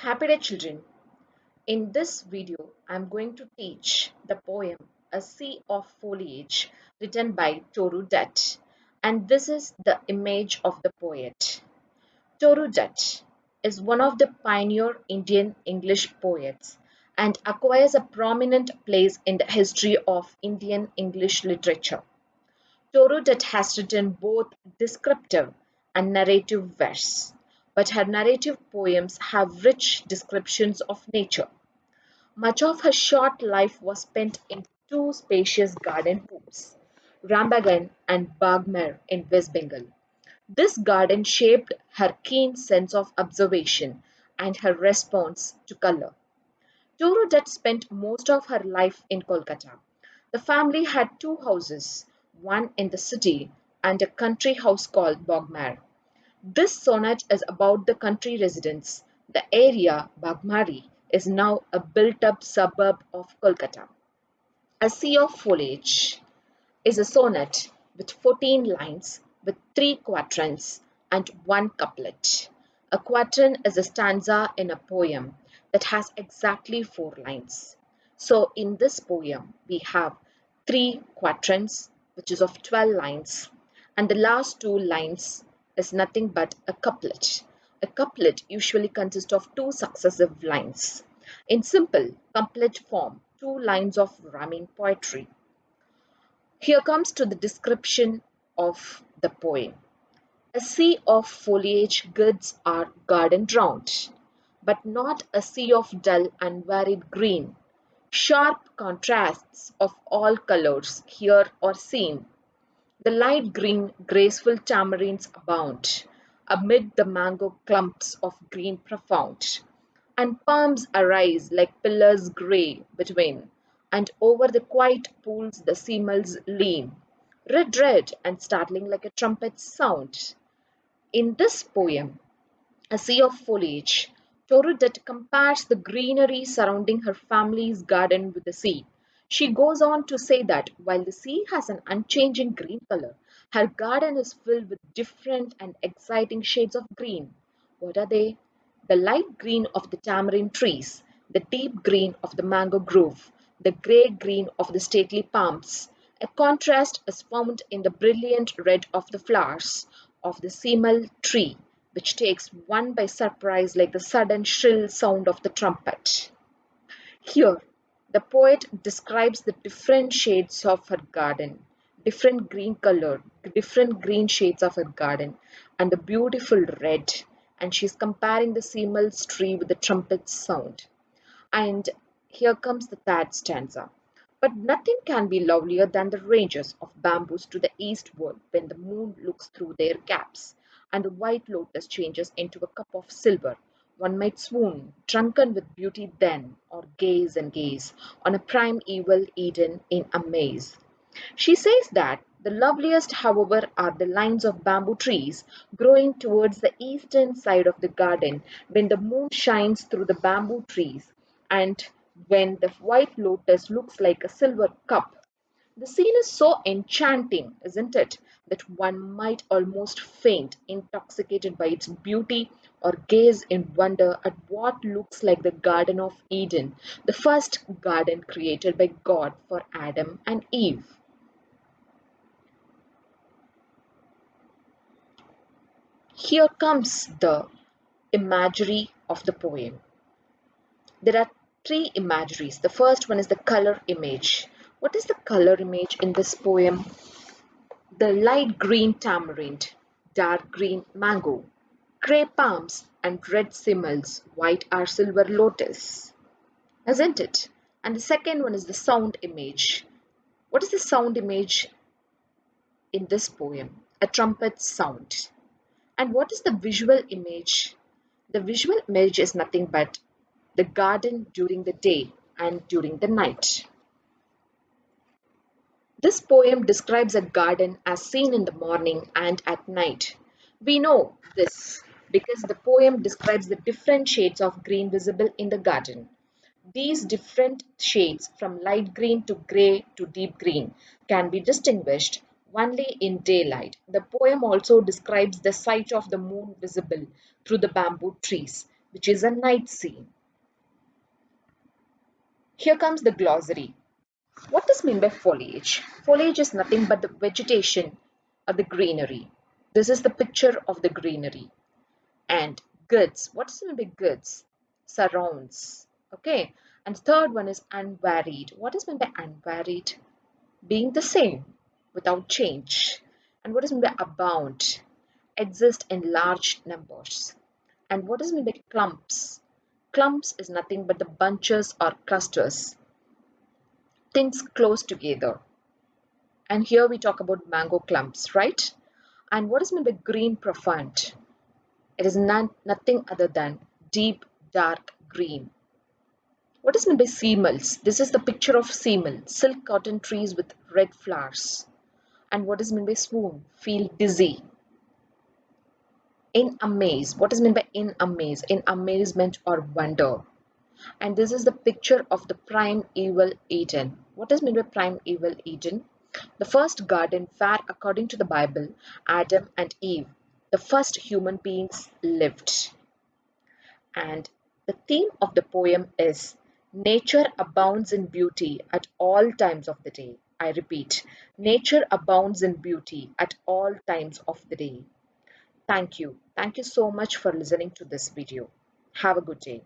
Happy day, children. In this video, I'm going to teach the poem A Sea of Foliage written by Toru Dutt. And this is the image of the poet. Toru Dutt is one of the pioneer Indian English poets and acquires a prominent place in the history of Indian English literature. Toru Dutt has written both descriptive and narrative verse, but her narrative poems have rich descriptions of nature. Much of her short life was spent in two spacious garden homes, Rambagan and Bagmer in West Bengal. This garden shaped her keen sense of observation and her response to color. Toru Dutt spent most of her life in Kolkata. The family had two houses, one in the city and a country house called Bogmar. This sonnet is about the country residents. The area, Bagmari, is now a built-up suburb of Kolkata. A Sea of Foliage is a sonnet with 14 lines with 3 quatrains and 1 couplet. A quatrain is a stanza in a poem that has exactly 4 lines. So in this poem, we have 3 quatrains, which is of 12 lines, and the last 2 lines is nothing but a couplet. A couplet usually consists of 2 successive lines. In simple couplet form, 2 lines of rhyming poetry. Here comes to the description of the poem. A sea of foliage girds our garden round, but not a sea of dull and varied green. Sharp contrasts of all colours here are seen. The light green, graceful tamarinds abound amid the mango clumps of green profound, and palms arise like pillars grey between, and over the quiet pools the seamills lean, red and startling like a trumpet's sound. In this poem, A Sea of Foliage, Toru Dutt compares the greenery surrounding her family's garden with the sea. She goes on to say that while the sea has an unchanging green color, her garden is filled with different and exciting shades of green. What are they? The light green of the tamarind trees, the deep green of the mango grove, the grey green of the stately palms. A contrast is found in the brilliant red of the flowers of the simul tree, which takes one by surprise like the sudden shrill sound of the trumpet. Here, the poet describes the different shades of her garden, different green color, different green shades of her garden, and the beautiful red. And she's comparing the seamel's tree with the trumpet's sound. And here comes the third stanza. But nothing can be lovelier than the ranges of bamboos to the eastward when the moon looks through their gaps, and the white lotus changes into a cup of silver. One might swoon, drunken with beauty then, or gaze and gaze on a primeval Eden in amaze. She says that the loveliest, however, are the lines of bamboo trees growing towards the eastern side of the garden when the moon shines through the bamboo trees and when the white lotus looks like a silver cup. The scene is so enchanting, isn't it, that one might almost faint, intoxicated by its beauty, or gaze in wonder at what looks like the Garden of Eden, the first garden created by God for Adam and Eve. Here comes the imagery of the poem. There are 3 imageries. The first one is the color image. What is the color image in this poem? The light green tamarind, dark green mango, grey palms and red simmels, white or silver lotus, isn't it? And the second one is the sound image. What is the sound image in this poem? A trumpet sound. And what is the visual image? The visual image is nothing but the garden during the day and during the night. This poem describes a garden as seen in the morning and at night. We know this because the poem describes the different shades of green visible in the garden. These different shades, from light green to grey to deep green, can be distinguished only in daylight. The poem also describes the sight of the moon visible through the bamboo trees. which is a night scene. Here comes the glossary. What does mean by foliage? Foliage is nothing but the vegetation or the greenery. This is the picture of the greenery. And goods. What does it mean by goods? Surrounds. Okay. And third one is unvaried. What is meant by unvaried? Being the same without change. And what is meant by abound? Exist in large numbers. And what is meant by clumps? Clumps is nothing but the bunches or clusters, things close together. And here we talk about mango clumps, right? And what is meant by green profound? It is nothing other than deep, dark green. What is meant by semals? This is the picture of semal, silk cotton trees with red flowers. And what is meant by swoon? Feel dizzy. In amaze. What is meant by in amaze? In amazement or wonder. And this is the picture of the prime evil Eden. What is meant by prime evil Eden? The first garden where, according to the Bible, Adam and Eve, the first human beings, lived. And the theme of the poem is nature abounds in beauty at all times of the day. I repeat, nature abounds in beauty at all times of the day. Thank you. Thank you so much for listening to this video. Have a good day.